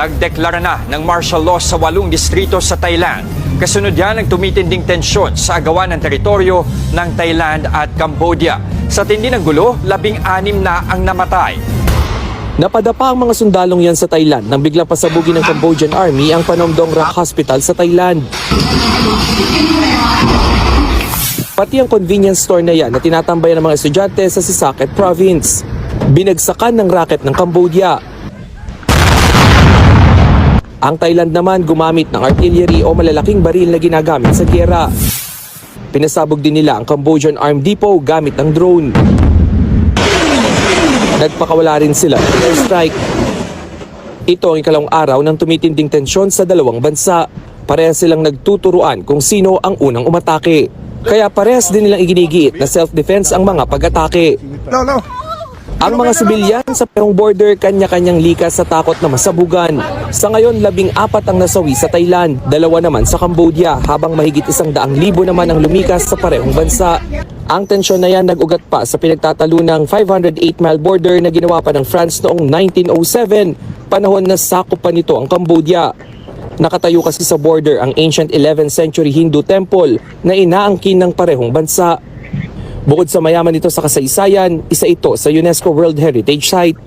Nagdeklara na ng martial law sa 8 distrito sa Thailand. Kasunod yan ang tumitinding tensyon sa agawan ng teritoryo ng Thailand at Cambodia. Sa tindi ng gulo, 16 na ang namatay. Napadapa ang mga sundalong yan sa Thailand nang biglang pasabugin ng Cambodian Army ang Phnom Dong Rock Hospital sa Thailand. Pati ang convenience store na yan na tinatambayan ng mga estudyante sa Sisaket Province. Binagsakan ng racket ng Cambodia. Ang Thailand naman gumamit ng artillery o malalaking baril na ginagamit sa giyera. Pinasabog din nila ang Cambodian Armed Depot gamit ng drone. Nagpakawala rin sila ng airstrike. Ito ang ikalawang araw ng tumitinding tensyon sa dalawang bansa. Parehas silang nagtuturuan kung sino ang unang umatake. Kaya parehas din nilang iginigiit na self-defense ang mga pag-atake. Ang mga sibilyan sa parehong border kanya-kanyang likas sa takot na masabugan. Sa ngayon, 14 ang nasawi sa Thailand, 2 naman sa Cambodia, habang mahigit 100,000 naman ang lumikas sa parehong bansa. Ang tensyon na yan nag-ugat pa sa pinagtatalunang 508-mile border na ginawa pa ng France noong 1907, panahon na sakop pa nito ang Cambodia. Nakatayo kasi sa border ang ancient 11th century Hindu temple na inaangkin ng parehong bansa. Bukod sa mayaman ito sa kasaysayan, isa ito sa UNESCO World Heritage Site.